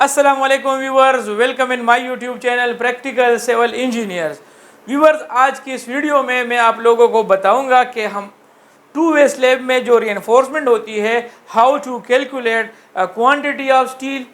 अस्सलामुअलैकुम viewers, welcome in my YouTube channel practical civil engineers. Viewers, आज की इस वीडियो में मैं आप लोगों को बताऊंगा कि हम टू वे स्लैब में जो रीइंफोर्समेंट होती है, how to calculate quantity of steel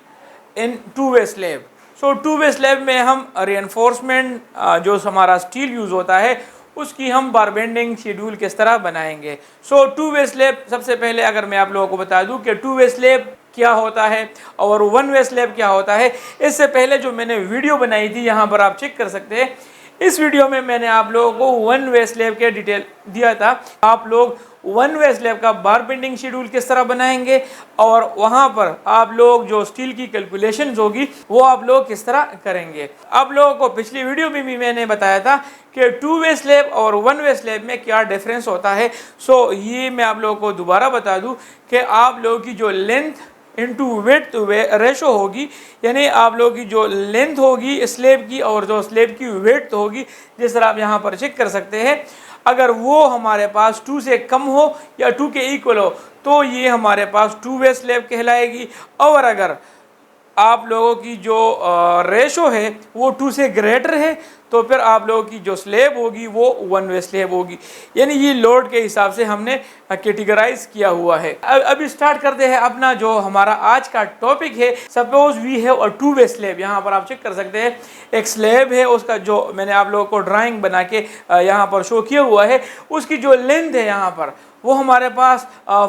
in two way slab. So two way slab में हम रीइंफोर्समेंट जो हमारा स्टील यूज़ होता है उसकी हम बार बेंडिंग शेड्यूल किस तरह बनाएंगे। सो टू वे स्लैब, सबसे पहले अगर मैं आप लोगों को बता दूं कि टू वे स्लैब क्या होता है और वन वे स्लैब क्या होता है। इससे पहले जो मैंने वीडियो बनाई थी, यहाँ पर आप चेक कर सकते हैं। इस वीडियो में मैंने आप लोगों को वन वे स्लैब के डिटेल दिया था। आप लोग वन वे स्लैब का बार बेंडिंग शेड्यूल किस तरह बनाएंगे और वहाँ पर आप लोग जो स्टील की कैलकुलेशंस होगी वो आप लोग किस तरह करेंगे। आप लोगों को पिछली वीडियो में भी मैंने बताया था कि टू वे स्लैब और वन वे स्लैब में क्या डिफरेंस होता है। सो ये मैं आप लोगों को दोबारा बता दूं कि आप लोगों की जो लेंथ इनटू वेट रेशो होगी, यानी आप लोगों की जो लेंथ होगी स्लैब की और जो स्लैब की वेट होगी, जिस तरह आप यहाँ पर चेक कर सकते हैं, अगर वो हमारे पास 2 से कम हो या 2 के इक्वल हो तो ये हमारे पास टू वे स्लैब कहलाएगी। और अगर आप लोगों की जो रेशो है वो 2 से ग्रेटर है तो फिर आप लोगों की जो स्लैब होगी वो वन वे स्लैब होगी। यानी ये लोड के हिसाब से हमने कैटेगराइज किया हुआ है। अभी स्टार्ट करते हैं अपना जो हमारा आज का टॉपिक है। Suppose we have a two way slab. यहाँ पर आप चेक कर सकते हैं, एक स्लैब है, उसका जो मैंने आप लोगों को ड्राइंग बना के यहाँ पर शो किया हुआ है, उसकी जो लेंथ है यहाँ पर वो हमारे पास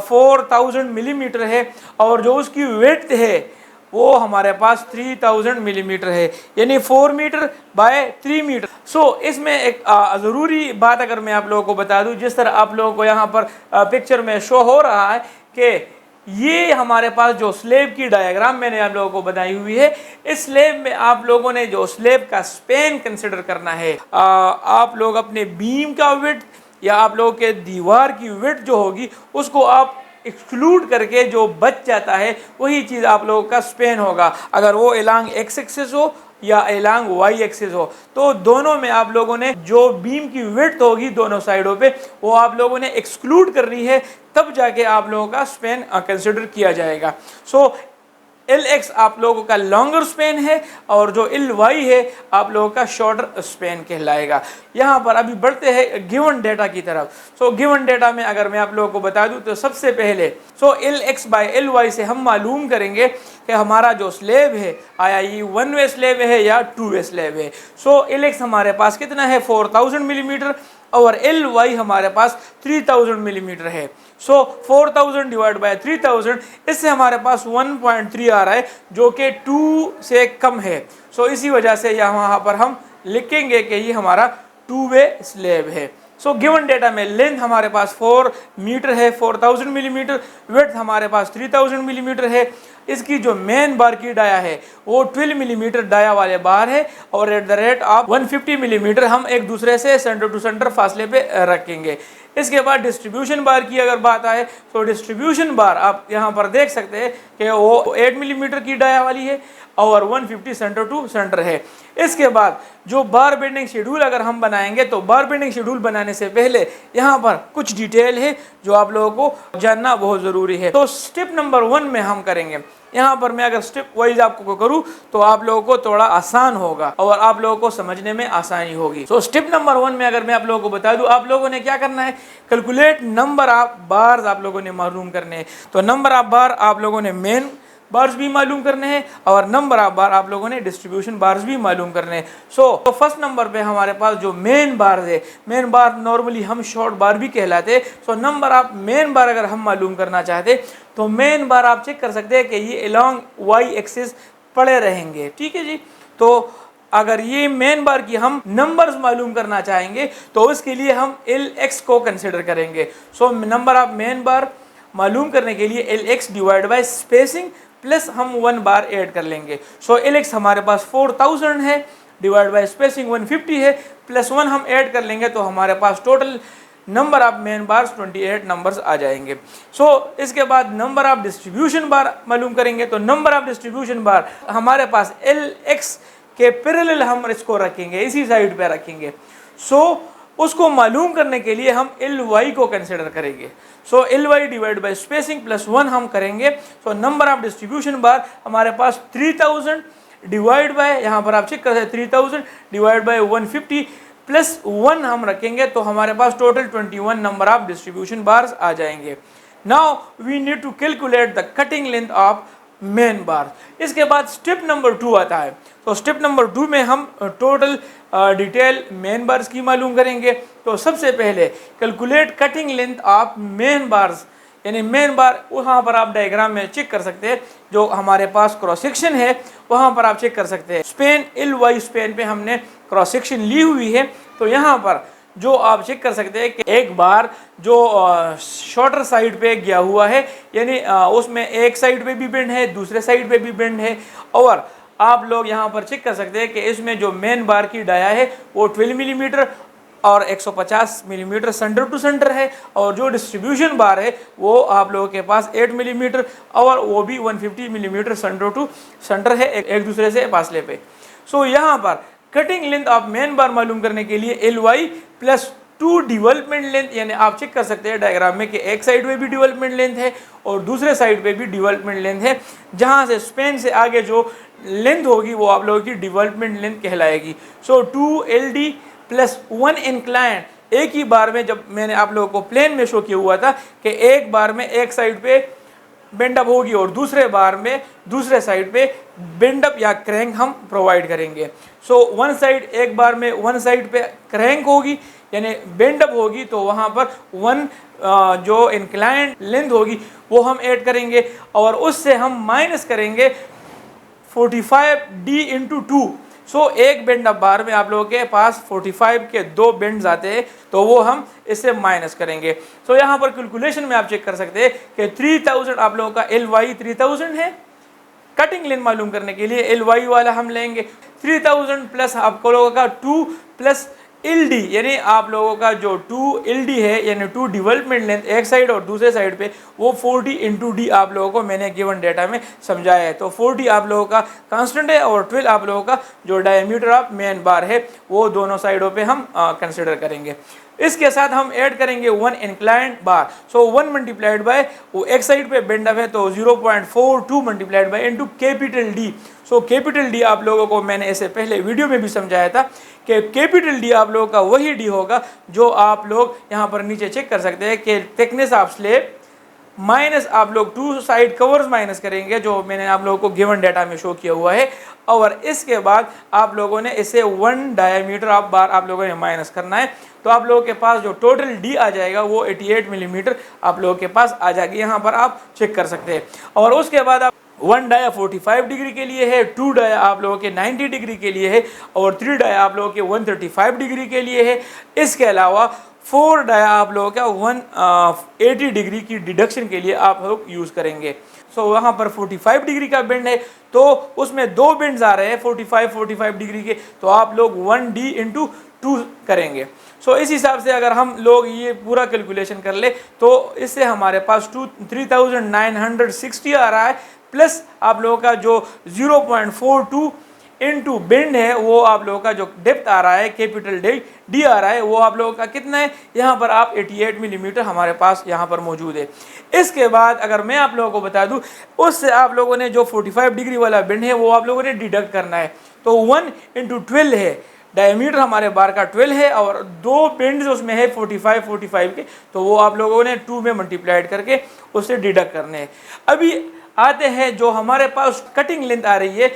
4000 मिलीमीटर है और जो उसकी वेट है वो हमारे पास 3000 मिलीमीटर है, यानी 4 मीटर बाय 3 मीटर। सो इसमें एक ज़रूरी बात अगर मैं आप लोगों को बता दूं, जिस तरह आप लोगों को यहाँ पर पिक्चर में शो हो रहा है कि ये हमारे पास जो स्लैब की डायग्राम मैंने आप लोगों को बनाई हुई है, इस स्लैब में आप लोगों ने जो स्लैब का स्पेन कंसिडर करना है। आप लोग अपने बीम का विड्थ या आप लोगों के दीवार की विड्थ जो होगी उसको आप एक्सक्लूड करके जो बच जाता है वही चीज़ आप लोगों का स्पेन होगा। अगर वो एलांग एक्स एक्सिस हो या एलांग वाई एक्सिस हो तो दोनों में आप लोगों ने जो बीम की विड्थ होगी दोनों साइडों पे वो आप लोगों ने एक्सक्लूड करनी है, तब जाके आप लोगों का स्पेन कंसिडर किया जाएगा। सो एल एक्स आप लोगों का लॉन्गर स्पेन है और जो एल वाई है आप लोगों का शॉर्टर स्पेन कहलाएगा। यहाँ पर अभी बढ़ते हैं गिवन डेटा की तरफ। सो गिवन डेटा में अगर मैं आप लोगों को बता दूं तो सबसे पहले L X by L Y से हम मालूम करेंगे कि हमारा जो स्लैब है आया ये वन वे स्लैब है या टू वे स्लैब है। एल एक्स हमारे पास कितना है 4000 मिलीमीटर और एल वाई हमारे पास 3000 मिलीमीटर है। 4000 डिवाइड बाय 3000, इससे हमारे पास 1.3 आ रहा है जो कि 2 से कम है। इसी वजह से यहाँ पर हम लिखेंगे कि ये हमारा टू वे स्लैब है। गिवन डेटा में लेंथ हमारे पास 4 मीटर है, 4000 मिलीमीटर, विड्थ हमारे पास 3000 मिलीमीटर है। इसकी जो मेन बार की डाया है वो 12 मिलीमीटर डाया वाले बार है और at the rate of 150 millimetre हम एक दूसरे से सेंटर टू सेंटर फासले पे रखेंगे। इसके बाद डिस्ट्रीब्यूशन बार की अगर बात आए तो डिस्ट्रीब्यूशन बार आप यहाँ पर देख सकते हैं कि वो 8 मिलीमीटर की डाया वाली है और 150 सेंटर टू सेंटर है। इसके बाद जो बार बेंडिंग शेड्यूल अगर हम बनाएंगे तो बार बेंडिंग शेड्यूल बनाने से पहले यहाँ पर कुछ डिटेल है जो आप लोगों को जानना बहुत ज़रूरी है। स्टेप नंबर 1 में हम करेंगे। यहाँ पर मैं अगर स्टेप वाइज आपको करूँ तो आप लोगों को थोड़ा आसान होगा और आप लोगों को समझने में आसानी होगी। स्टेप नंबर 1 में अगर मैं आप लोगों को बता दूं, आप लोगों ने क्या करना है, कैलकुलेट नंबर ऑफ बार्स आप लोगों ने मालूम करने हैं। तो नंबर ऑफ बार आप लोगों ने मेन बार्स भी मालूम करने हैं और नंबर ऑफ बार आप लोगों ने डिस्ट्रीब्यूशन बार्स भी मालूम करने हैं। तो फर्स्ट नंबर पे हमारे पास जो मेन बार है, मेन बार नॉर्मली हम शॉर्ट बार भी कहलाते हैं। नंबर ऑफ मेन बार अगर हम मालूम करना चाहते तो मेन बार आप चेक कर सकते हैं कि ये अलोंग वाई एक्सिस पड़े रहेंगे, ठीक है जी। तो अगर ये मेन बार की हम नंबर्स मालूम करना चाहेंगे तो उसके लिए हम एल एक्स को कंसिडर करेंगे। नंबर ऑफ मेन बार मालूम करने के लिए L x divide by spacing plus हम 1 बार ऐड कर लेंगे। एल एक्स हमारे पास 4000 है, डिवाइड बाय स्पेसिंग 150 है, प्लस 1 हम ऐड कर लेंगे तो हमारे पास total number of main bars 28 numbers आ जाएंगे। इसके बाद नंबर ऑफ डिस्ट्रीब्यूशन बार मालूम करेंगे। तो नंबर ऑफ डिस्ट्रीब्यूशन बार हमारे पास एल एक्स के पैरेलल हम इसको रखेंगे, इसी साइड पे रखेंगे। उसको मालूम करने के लिए हम एल वाई को कंसिडर करेंगे। So L Y divide by spacing plus 1 हम करेंगे। So number of distribution bar हमारे पास 3000 डिवाइड बाय, यहाँ पर आप चेक कर सकते हैं 3000 डिवाइड बाय 150 प्लस 1 हम रखेंगे, तो हमारे पास total 21 number of distribution bars आ जाएंगे। Now we need to calculate the cutting length of main bar. इसके बाद स्टेप नंबर 2 आता है। तो स्टेप नंबर 2 में हम टोटल डिटेल मेन बार्स की मालूम करेंगे। तो सबसे पहले calculate cutting length of main bars, यानी मेन बार वहाँ पर आप डायग्राम में चेक कर सकते हैं, जो हमारे पास क्रॉस सेक्शन है वहाँ पर आप चेक कर सकते हैं। स्पेन एल वाई स्पेन पे हमने क्रॉस सेक्शन ली हुई है। तो यहाँ पर जो आप चेक कर सकते हैं कि एक बार जो शॉर्टर साइड पे गया हुआ है, यानी उसमें एक साइड पे भी बेंड है, दूसरे साइड पे भी बेंड है। और आप लोग यहाँ पर चेक कर सकते हैं कि इसमें जो मेन बार की डाया है वो 12 मिलीमीटर और 150 मिलीमीटर सेंटर टू सेंटर है, और जो डिस्ट्रीब्यूशन बार है वो आप लोगों के पास 8 मिलीमीटर और वो भी 150 मिलीमीटर सेंटर टू सेंटर है, एक दूसरे से फासले पे। सो यहाँ पर cutting length of main bar मालूम करने के लिए L Y plus 2 development length, यानी आप चेक कर सकते हैं डायग्राम में कि एक साइड पे भी डेवलपमेंट लेंथ है और दूसरे साइड पे भी डेवलपमेंट लेंथ है। जहाँ से स्पेन से आगे जो लेंथ होगी वो आप लोगों की डेवलपमेंट लेंथ कहलाएगी। सो 2 LD प्लस 1 इंक्लाइन, एक ही बार में, जब मैंने आप लोगों को प्लेन में शो किया हुआ था कि एक बार में एक साइड पे बेंडअप होगी और दूसरे बार में दूसरे साइड पे बेंडअप या क्रैंक हम प्रोवाइड करेंगे। सो वन साइड, एक बार में वन साइड पे क्रैंक होगी यानी बेंडअप होगी, तो वहाँ पर 1 जो इंक्लाइन लेंथ होगी वो हम ऐड करेंगे और उससे हम माइनस करेंगे 45D इंटू 2। सो एक बेंड अप बार में आप लोगों के पास 45 के 2 बेंड्स आते हैं, तो वो हम इससे माइनस करेंगे। सो यहाँ पर कैलकुलेशन में आप चेक कर सकते हैं कि 3000 आप लोगों का एल वाई 3000 है। कटिंग लेंथ मालूम करने के लिए एल वाई वाला हम लेंगे 3000 प्लस आपको लोगों का 2 प्लस LD, यानी आप लोगों का जो 2 LD है यानी 2 डेवलपमेंट लेंथ एक साइड और दूसरे साइड पे, वो 40 इंटू D आप लोगों को मैंने गिवन डेटा में समझाया है। तो 40 आप लोगों का कांस्टेंट है और 12 आप लोगों का जो डायमीटर ऑफ मेन बार है वो दोनों साइडों पे हम कंसिडर करेंगे। इसके साथ हम ऐड करेंगे 1 inclined bar. So 1 multiplied by, वो एक साइड पे बेंड अप है तो 0.42 multiplied by into capital D। So capital D आप लोगों को मैंने इससे पहले वीडियो में भी समझाया था कि कैपिटल D आप लोगों का वही D होगा जो आप लोग यहाँ पर नीचे चेक कर सकते हैं कि थिकनेस ऑफ स्लैब माइनस आप लोग 2 साइड कवर्स माइनस करेंगे, जो मैंने आप लोगों को गिवन डेटा में शो किया हुआ है। और इसके बाद आप लोगों ने इसे 1 डायमीटर ऑफ बार आप लोगों ने माइनस करना है, तो आप लोगों के पास जो टोटल D आ जाएगा वो 88 मिलीमीटर आप लोगों के पास आ जाएगी। यहाँ पर आप चेक कर सकते हैं। और उसके बाद आप 1 डाया 45 डिग्री के लिए है, 2 डाया आप लोगों के 90 डिग्री के लिए है और 3 डाया आप लोगों के 135 डिग्री के लिए है। इसके अलावा 4 डाया आप लोगों का 180 डिग्री की डिडक्शन के लिए आप लोग यूज़ करेंगे। सो वहाँ पर 45 डिग्री का बेंड है तो उसमें 2 बेंड्स आ रहे हैं 45 डिग्री के, तो आप लोग 1D इंटू 2 करेंगे। सो इस हिसाब से अगर हम लोग ये पूरा कैलकुलेशन कर ले तो इससे हमारे पास 3960 आ रहा है, प्लस आप लोगों का जो 0.42 इंटू बेंड है वो आप लोगों का जो डेप्थ आ रहा है कैपिटल D आ रहा है वो आप लोगों का कितना है, यहाँ पर आप 88 मिलीमीटर हमारे पास यहाँ पर मौजूद है। इसके बाद अगर मैं आप लोगों को बता दूँ, उससे आप लोगों ने जो 45 डिग्री वाला बेंड है वो आप लोगों ने डिडक्ट करना है। तो 1 इंटू 12 है, डायमीटर हमारे बार का 12 है और 2 बेंड्स उसमें है 45 के, तो वो आप लोगों ने 2 में मल्टीप्लाइड करके उससे डिडक्ट करने हैं। अभी आते हैं जो हमारे पास कटिंग लेंथ आ रही है,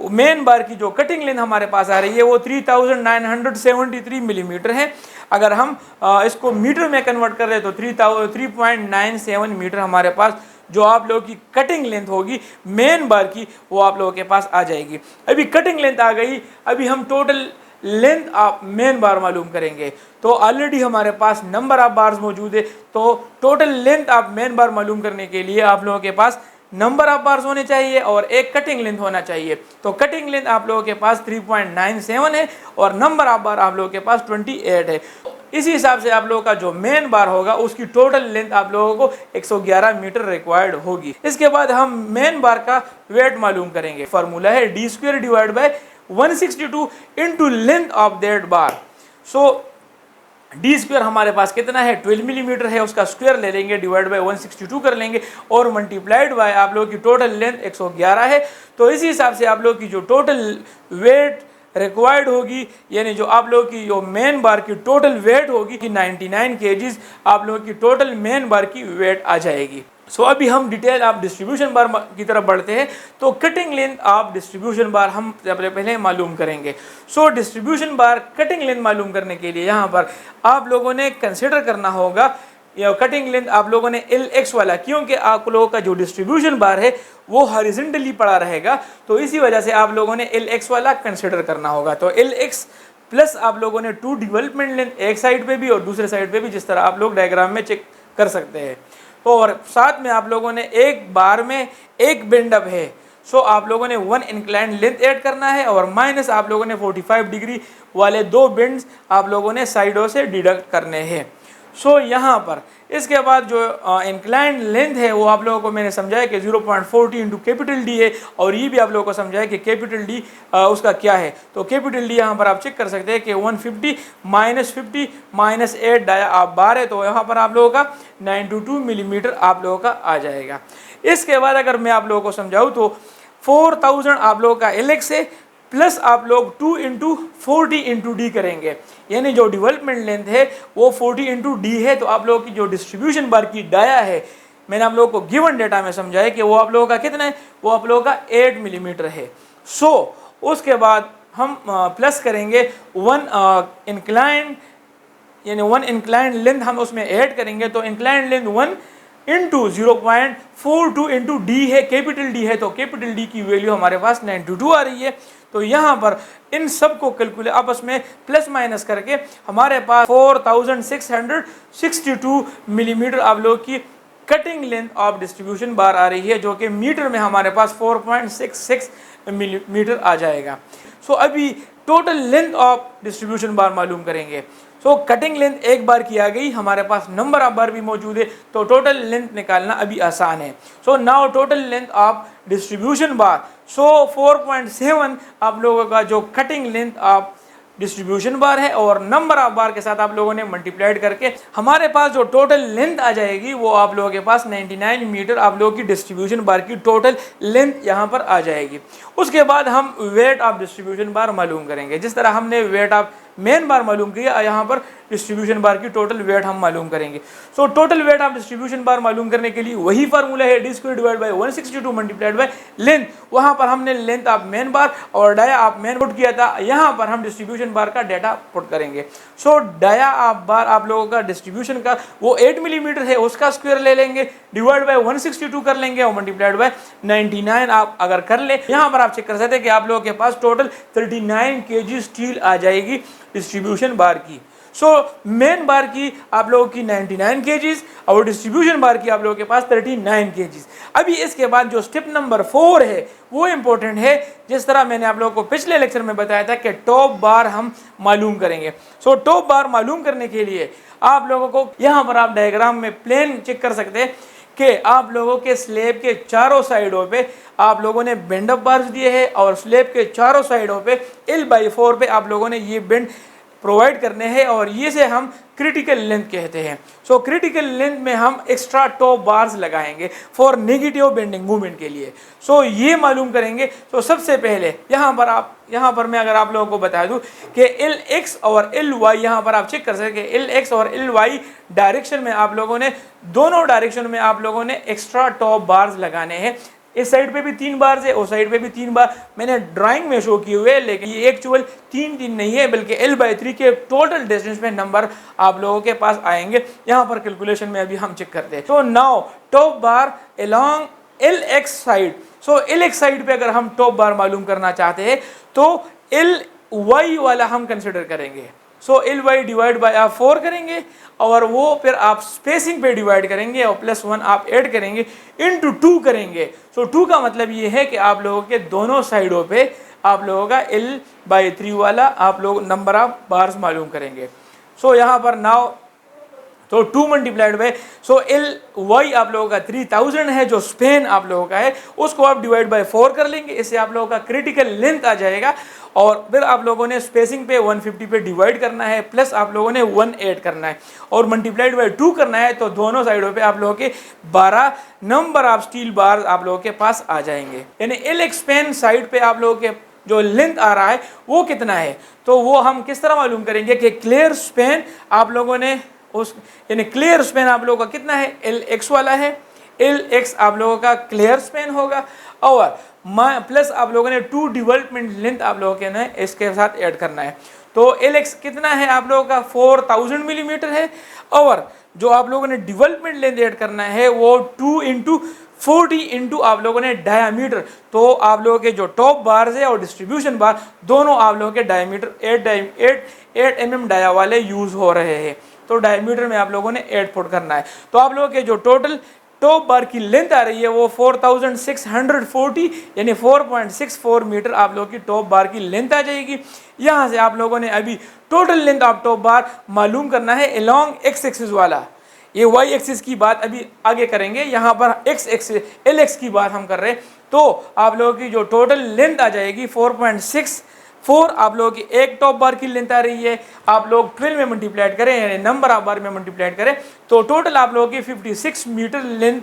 मेन बार की जो कटिंग लेंथ हमारे पास आ रही है वो 3973 मिलीमीटर है। अगर हम इसको मीटर में कन्वर्ट कर रहे तो 3.97 मीटर हमारे पास जो आप लोगों की कटिंग लेंथ होगी मेन बार की वो आप लोगों के पास आ जाएगी। अभी कटिंग लेंथ आ गई, अभी हम total length of main bar मालूम करेंगे। तो ऑलरेडी हमारे पास नंबर ऑफ बार्स मौजूद है, तो total length of main bar मालूम करने के लिए आप लोगों के पास नंबर ऑफ बार्स होने चाहिए और एक कटिंग लेंथ होना चाहिए। तो कटिंग लेंथ आप लोगों के पास 3.97 है और नंबर ऑफ बार आप लोगों के पास 28 है। इसी हिसाब से आप लोगों का जो मेन बार होगा उसकी टोटल लेंथ आप लोगों को 111 मीटर रिक्वायर्ड होगी। इसके बाद हम मेन बार का वेट मालूम करेंगे। फार्मूला है D² divide by 162 into length of that bar. So D square हमारे पास कितना है 12 मिलीमीटर है, उसका स्क्वायर ले लेंगे, डिवाइड बाय 162 कर लेंगे और मल्टीप्लाइड बाय आप लोगों की टोटल लेंथ 111 है। तो इसी हिसाब से आप लोग की जो टोटल वेट रिक्वायर्ड होगी, यानी जो आप लोगों की जो मेन बार की टोटल वेट होगी कि 99 केजीज आप लोगों की टोटल मेन बार की वेट आ जाएगी। सो अभी हम डिटेल आप डिस्ट्रीब्यूशन बार की तरफ बढ़ते हैं। तो कटिंग लेंथ ऑफ डिस्ट्रीब्यूशन बार हम पहले मालूम करेंगे। सो डिस्ट्रीब्यूशन बार कटिंग लेंथ मालूम करने के लिए यहाँ पर आप लोगों ने कंसिडर करना होगा कटिंग लेंथ आप लोगों ने LX वाला, क्योंकि आप लोगों का जो डिस्ट्रीब्यूशन बार है वो हॉरिजॉन्टली पड़ा रहेगा, तो इसी वजह से आप लोगों ने LX वाला कंसिडर करना होगा। तो LX प्लस आप लोगों ने 2 डेवलपमेंट लेंथ एक साइड पे भी और दूसरे साइड पे भी, जिस तरह आप लोग डायग्राम में चेक कर सकते हैं। तो और साथ में आप लोगों ने एक बार में एक बेंड अप है, सो आप लोगों ने 1 इंक्लाइन लेंथ ऐड करना है और माइनस आप लोगों ने 45 डिग्री वाले 2 बेंड्स आप लोगों ने साइडों से डिडक्ट करने हैं। सो यहाँ पर इसके बाद जो इंक्लाइन लेंथ है वो आप लोगों को मैंने समझाया कि 0.40 इंटू कैपिटल डी है, और ये भी आप लोगों को समझाया कि कैपिटल डी उसका क्या है। तो कैपिटल डी यहाँ पर आप चेक कर सकते हैं कि 150 माइनस 50 माइनस 8 डाया आप बार है, तो यहाँ पर आप लोगों का 92 मिलीमीटर आप लोगों का आ जाएगा। इसके बाद अगर मैं आप लोगों को समझाऊँ तो 4000 आप लोगों का LX है, प्लस आप लोग 2 इंटू 40 इंटू डी करेंगे, यानी जो डेवलपमेंट लेंथ है वो 40 इंटू डी है। तो आप लोगों की जो डिस्ट्रीब्यूशन बार की डाया है, मैंने आप लोगों को गिवन डेटा में समझाया कि वो आप लोगों का कितना है, वो आप लोगों का 8 मिलीमीटर है। सो उसके बाद हम प्लस करेंगे 1 इंक्लाइन, यानी 1 इंक्लाइन लेंथ हम उसमें ऐड करेंगे, तो incline length 1 into 0.42 into D है, कैपिटल डी है, तो कैपिटल डी की वैल्यू हमारे पास 92 आ रही है। तो यहाँ पर इन सब को कैलकुलेट आपस में प्लस माइनस करके हमारे पास 4662 मिलीमीटर आप लोग की कटिंग लेंथ ऑफ डिस्ट्रीब्यूशन बार आ रही है, जो कि मीटर में हमारे पास 4.66 मिलीमीटर आ जाएगा। सो अभी total length of distribution bar मालूम करेंगे। सो कटिंग लेंथ एक बार की आ गई, हमारे पास नंबर ऑफ बार भी मौजूद है, तो टोटल लेंथ निकालना अभी आसान है। So now total length of distribution bar, so 4.7 आप लोगों का जो cutting length of distribution bar है और नंबर ऑफ बार के साथ आप लोगों ने मल्टीप्लाइड करके हमारे पास जो टोटल लेंथ आ जाएगी वो आप लोगों के पास 99 मीटर आप लोगों की डिस्ट्रीब्यूशन बार की टोटल लेंथ यहाँ पर आ जाएगी। उसके बाद हम वेट ऑफ डिस्ट्रीब्यूशन बार मालूम करेंगे। जिस तरह हमने वेट ऑफ मेन बार मालूम किया, यहाँ पर डिस्ट्रीब्यूशन बार की टोटल वेट हम मालूम करेंगे। So total weight of distribution bar मालूम करने के लिए वही फार्मूला है, D square divide by 162 multiplied by length. वहाँ पर हमने लेंथ ऑफ मेन बार और डाया ऑफ मेन पुट किया था, यहाँ पर हम डिस्ट्रीब्यूशन बार का डाटा पुट करेंगे। सो डाया ऑफ बार आप लोगों का डिस्ट्रीब्यूशन का वो 8 मिलीमीटर है, उसका स्क्वायर ले लेंगे, डिवाइड बाय 162 कर लेंगे और मल्टीप्लाइड बाय 99 आप अगर कर ले, यहाँ पर आप चेक कर सकते हैं कि आप लोगों के पास टोटल 39 kg स्टील आ जाएगी डिस्ट्रीब्यूशन बार की। सो मेन बार की आप लोगों की 99 kgs और डिस्ट्रीब्यूशन बार की आप लोगों के पास 39 kgs। अभी इसके बाद जो स्टेप नंबर 4 है वो इंपॉर्टेंट है। जिस तरह मैंने आप लोगों को पिछले लेक्चर में बताया था कि टॉप बार हम मालूम करेंगे। सो टॉप बार मालूम करने के लिए आप लोगों को यहाँ पर आप डायग्राम में प्लेन चेक कर सकते हैं कि आप लोगों के स्लेब के चारों साइडों पे आप लोगों ने बेंड अप बार्स दिए हैं और स्लेब के चारों साइडों पे L/4 पे आप लोगों ने ये बेंड प्रोवाइड करने हैं और ये से हम क्रिटिकल लेंथ कहते हैं। सो क्रिटिकल लेंथ में हम एक्स्ट्रा टॉप बार्स लगाएंगे फॉर नेगेटिव बेंडिंग मूवमेंट के लिए। सो ये मालूम करेंगे। तो सबसे पहले यहाँ पर मैं अगर आप लोगों को बता दूं कि LX और LY यहाँ पर आप चेक कर सकते हैं। LX और LY डायरेक्शन में आप लोगों ने दोनों डायरेक्शन में आप लोगों ने एक्स्ट्रा टॉप बार्स लगाने हैं। इस साइड पे भी 3 बार है, उस साइड पे भी 3 बार मैंने ड्राइंग में शो किए हुए, लेकिन ये एक्चुअल 3 नहीं है बल्कि L/3 के टोटल डिस्टेंस में नंबर आप लोगों के पास आएंगे। यहाँ पर कैलकुलेशन में अभी हम चेक करते हैं। तो now top bar along LX side. So LX side पे अगर हम टॉप बार मालूम करना चाहते हैं तो LY वाला हम कंसिडर करेंगे। सो LY डिवाइड बाय आप 4 करेंगे और वो फिर आप स्पेसिंग पे डिवाइड करेंगे और +1 आप ऐड करेंगे इनटू 2 करेंगे। सो 2 का मतलब ये है कि आप लोगों के दोनों साइडों पे आप लोगों का L/3 वाला आप लोग नंबर ऑफ बार्स मालूम करेंगे। सो यहाँ पर नाउ तो 2 multiplied by, so L Y आप लोगों का 3000 है, जो स्पेन आप लोगों का है उसको आप डिवाइड बाय 4 कर लेंगे, इससे आप लोगों का क्रिटिकल लेंथ आ जाएगा। और फिर आप लोगों ने स्पेसिंग पे 150 पे डिवाइड करना है, प्लस आप लोगों ने 1 ऐड करना है और मल्टीप्लाइड बाय 2 करना है। तो दोनों साइडों पे आप लोगों के 12 नंबर ऑफ स्टील बार आप लोगों के पास आ जाएंगे। यानी एल एक्स स्पेन साइड पे आप लोगों के जो लेंथ आ रहा है वो कितना है, तो वो हम किस तरह मालूम करेंगे कि क्लियर स्पेन आप लोगों ने उस, यानी क्लियर स्पेन आप लोगों का कितना है, एल एक्स वाला है, एल एक्स आप लोगों का क्लियर स्पेन होगा और प्लस आप लोगों ने 2 डेवलपमेंट लेंथ आप लोगों के ने इसके साथ ऐड करना है। तो एल एक्स कितना है आप लोगों का 4000 मिलीमीटर है और जो आप लोगों ने डेवलपमेंट लेंथ ऐड करना है वो 2 इंटू 40 इंटू आप लोगों ने डायामीटर। तो आप लोगों के जो टॉप बार है और डिस्ट्रीब्यूशन बार दोनों आप लोगों के डायमीटर 8 mm डाया वाले यूज हो रहे हैं। तो डायमीटर में आप लोगों ने 8 फुट करना है। तो आप लोगों के जो टोटल टॉप बार की लेंथ आ रही है वो 4640 यानी 4.64 मीटर आप लोगों की टॉप बार की लेंथ आ जाएगी। यहाँ से आप लोगों ने अभी टोटल लेंथ ऑफ टॉप बार मालूम करना है अलोंग एक्स एक्सिस वाला। ये वाई एक्सिस की बात अभी आगे करेंगे, यहाँ पर एक्स एक्सिस एल एक्स की बात हम कर रहे हैं। तो आप लोगों की जो टोटल लेंथ आ जाएगी 4.64 आप लोगों की एक टॉप बार की लेंथ आ रही है। आप लोग 12 में मल्टीप्लाइड करें यानी नंबर ऑफ बार में मल्टीप्लाइड करें तो टोटल आप लोगों की 56 मीटर लेंथ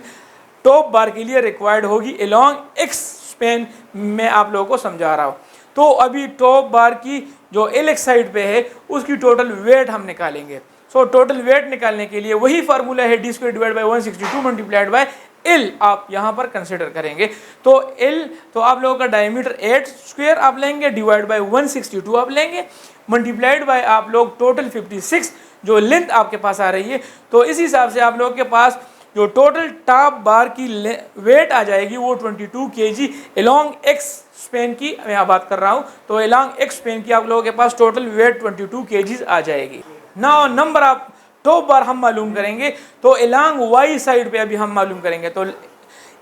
टॉप बार के लिए रिक्वायर्ड होगी अलोंग एक्स स्पेन में आप लोगों को समझा रहा हूँ। तो अभी टॉप बार की जो एल एक्स साइड पे है उसकी टोटल वेट हम निकालेंगे। सो टोटल वेट निकालने के लिए वही फार्मूला है D square divide by 162 multiplied by L आप यहाँ पर कंसिडर करेंगे। तो एल तो आप लोगों का डायमीटर 8 स्क्वायर आप लेंगे डिवाइड बाय 162 आप लेंगे मल्टीप्लाइड बाय आप लोग टोटल 56 जो लेंथ आपके पास आ रही है। तो इस हिसाब से आप लोगों के पास जो टोटल टॉप बार की वेट आ जाएगी वो 22 kg अलोंग एक्स स्पेन की मैं बात कर रहा हूँ। तो अलोंग एक्स स्पेन की आप लोगों के पास टोटल वेट 22 kg आ जाएगी। नाउ नंबर ऑफ टॉप बार हम मालूम करेंगे तो अलोंग वाई साइड पे अभी हम मालूम करेंगे। तो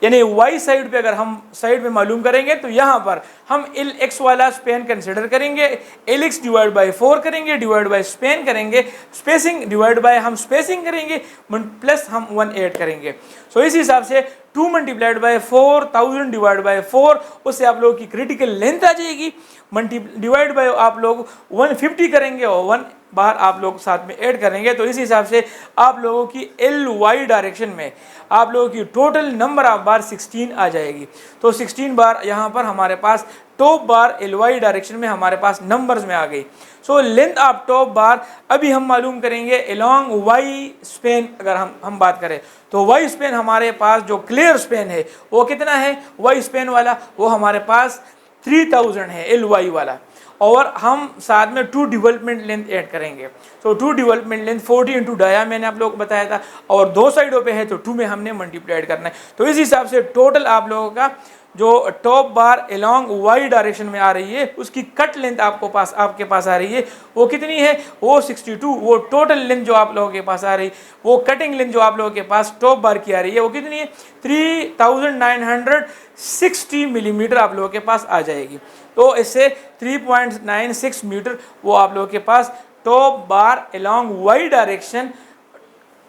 यानी वाई साइड पे अगर हम साइड में मालूम करेंगे तो यहाँ पर हम एल एक्स वाला स्पेन कंसिडर करेंगे, एल एक्स डिवाइड बाई 4 करेंगे डिवाइड बाई स्पेन करेंगे, स्पेसिंग डिवाइड बाय हम स्पेसिंग करेंगे प्लस हम 1 ऐड करेंगे। सो इस हिसाब से 2 मल्टीप्लाइड बाय 4000 डिवाइड बाय 4 उससे आप लोगों की क्रिटिकल लेंथ आ जाएगी। डिवाइड बाय आप लोग 150 करेंगे और 1 बार आप लोग साथ में ऐड करेंगे। तो इस हिसाब से आप लोगों की एल वाई डायरेक्शन में आप लोगों की टोटल नंबर ऑफ बार 16 आ जाएगी। तो 16 बार यहाँ पर हमारे पास top bar L Y direction में हमारे पास नंबर्स में आ गई। So length of top bar अभी हम मालूम करेंगे अलोंग वाई स्पेन। अगर हम बात करें तो वाई स्पेन हमारे पास जो क्लियर स्पेन है वो कितना है, वाई स्पेन वाला वो हमारे पास 3000 है एल वाई वाला और हम साथ में 2 डेवलपमेंट लेंथ ऐड करेंगे। तो 2 डेवलपमेंट लेंथ 40 इंटू डाया मैंने आप लोगों को बताया था और 2 साइडों पे है तो 2 में हमने मल्टीप्लाइड करना है। तो इस हिसाब से टोटल आप लोगों का जो top bar along Y direction में आ रही है उसकी कट लेंथ आपके पास आ रही है वो कितनी है, वो 62। वो टोटल लेंथ जो आप लोगों के पास आ रही है वो कटिंग लेंथ जो आप लोगों के पास टॉप बार की आ रही है वो कितनी है, 3960 मिलीमीटर आप लोगों के पास आ जाएगी। तो इससे 3.96 मीटर वो आप लोगों के पास top bar along Y direction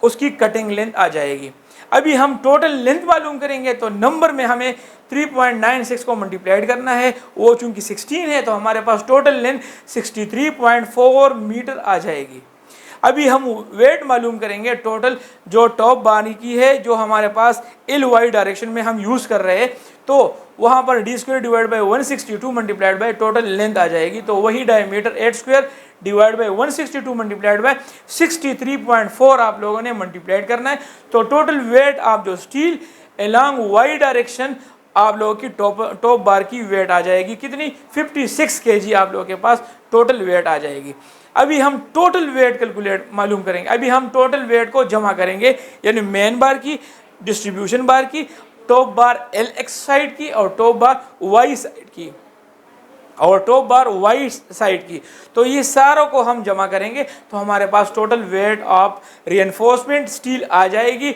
उसकी कटिंग लेंथ आ जाएगी। अभी हम टोटल लेंथ मालूम करेंगे तो नंबर में हमें 3.96 को मल्टीप्लाइड करना है, वो चूंकि 16 है तो हमारे पास टोटल लेंथ 63.4 मीटर आ जाएगी। अभी हम वेट मालूम करेंगे टोटल जो टॉप बार की है जो हमारे पास एल वाई डायरेक्शन में हम यूज़ कर रहे हैं। तो वहाँ पर D square divide by 162 multiplied by total length आ जाएगी। तो वही diameter 8 square divide by 162 multiplied by 63.4 आप लोगों ने मल्टीप्लाइड करना है। तो टोटल वेट ऑफ जो स्टील अलोंग वाई डायरेक्शन आप लोगों की टॉप बार की वेट आ जाएगी कितनी, 56 kg आप लोगों के पास टोटल वेट आ जाएगी। अभी हम टोटल वेट कैलकुलेट मालूम करेंगे। अभी हम टोटल वेट को जमा करेंगे यानी मेन बार की, डिस्ट्रीब्यूशन बार की, top bar L x side की और टॉप बार वाई साइड की और टॉप बार वाई साइड की। तो ये सारों को हम जमा करेंगे तो हमारे पास total weight of reinforcement steel आ जाएगी।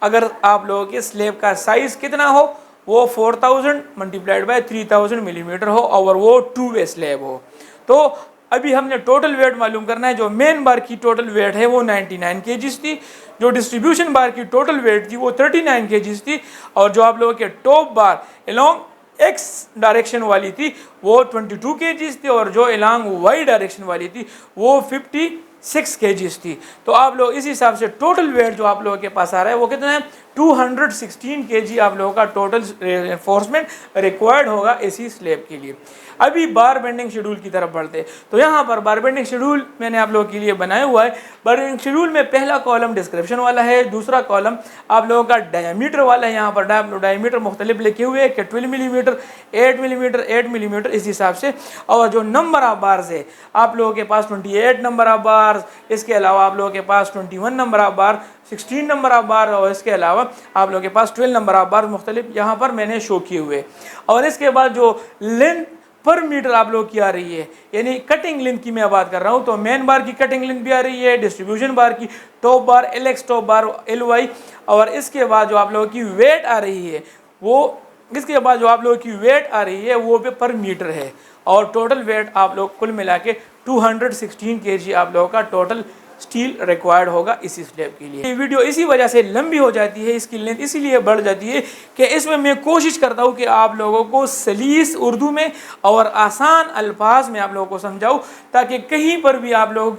अगर आप लोगों के स्लेब का साइज कितना हो वो 4000 मल्टीप्लाइड बाय 3000 मिलीमीटर हो और वो 2 वे स्लेब हो। तो अभी हमने टोटल वेट मालूम करना है। जो मेन बार की टोटल वेट है वो 99 kgs थी, जो डिस्ट्रीब्यूशन बार की टोटल वेट थी वो 39 kgs थी, और जो आप लोगों के टॉप बार अलॉन्ग एक्स डायरेक्शन वाली थी वो 22 kgs थी, और जो अलॉन्ग वाई डायरेक्शन वाली थी वो 56 kgs थी। तो आप लोग इस हिसाब से टोटल वेट जो आप लोगों के पास आ रहा है वो कितना है, 216 kg आप लोगों का टोटल रेनफोर्समेंट रिक्वायर्ड होगा एसी स्लैब के लिए। अभी बार बेंडिंग शेड्यूल की तरफ बढ़ते हैं। तो यहाँ पर बार बेंडिंग शेड्यूल मैंने आप लोगों के लिए बनाया हुआ है। बार बेंडिंग शेड्यूल में पहला कॉलम डिस्क्रिप्शन वाला है, दूसरा कॉलम आप लोगों का डायमीटर वाला है। यहाँ पर डायमीटर मुख्तलिफ लिखे हुए हैं कि 12 मिलीमीटर, 8 मिलीमीटर, 8 मिलीमीटर, इस हिसाब से। और जो नंबर ऑफ बार्स है आप लोगों के पास 28 नंबर ऑफ बार्स, इसके अलावा आप लोगों के पास 21 number of bar, 16 number of बार, और इसके अलावा आप लोगों के पास 12 नंबर ऑफ बार मुख्तलिफ यहाँ पर मैंने शो किए हुए। और इसके बाद जो लेंथ पर मीटर आप लोग की आ रही है, यानी कटिंग लेंथ की मैं बात कर रहा हूँ, तो मेन बार की कटिंग लेंथ भी आ रही है, डिस्ट्रीब्यूशन बार की, टॉप बार LX, टॉप बार LY, और इसके बाद जो आप लोगों की वेट आ रही है वो, इसके बाद जो आप लोगों की वेट आ रही है वो भी पर मीटर है। और टोटल वेट आप लोग कुल मिला के 216 kg आप लोगों का टोटल स्टील रिक्वायर्ड होगा इसी स्लैब के लिए। ये वीडियो इसी वजह से लंबी हो जाती है, इसकी लेंथ इसीलिए बढ़ जाती है कि इसमें मैं कोशिश करता हूँ कि आप लोगों को सलीस उर्दू में और आसान अल्फाज में आप लोगों को समझाऊँ, ताकि कहीं पर भी आप लोगों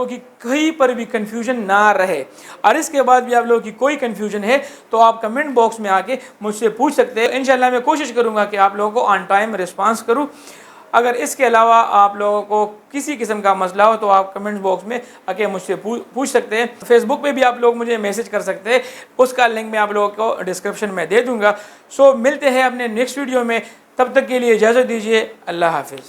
की कहीं पर भी कंफ्यूजन ना रहे। और इसके बाद भी आप लोगों की कोई कंफ्यूजन है तो आप कमेंट बॉक्स में आके मुझसे पूछ सकते हैं। इंशाल्लाह मैं कोशिश करूँगा कि आप लोगों को ऑन टाइम रिस्पॉन्स करूँ। अगर इसके अलावा आप लोगों को किसी किस्म का मसला हो तो आप कमेंट बॉक्स में आके मुझसे पूछ सकते हैं। फेसबुक पे भी आप लोग मुझे मैसेज कर सकते हैं, उसका लिंक मैं आप लोगों को डिस्क्रिप्शन में दे दूंगा। सो मिलते हैं अपने नेक्स्ट वीडियो में, तब तक के लिए इजाज़त दीजिए। अल्लाह हाफिज़।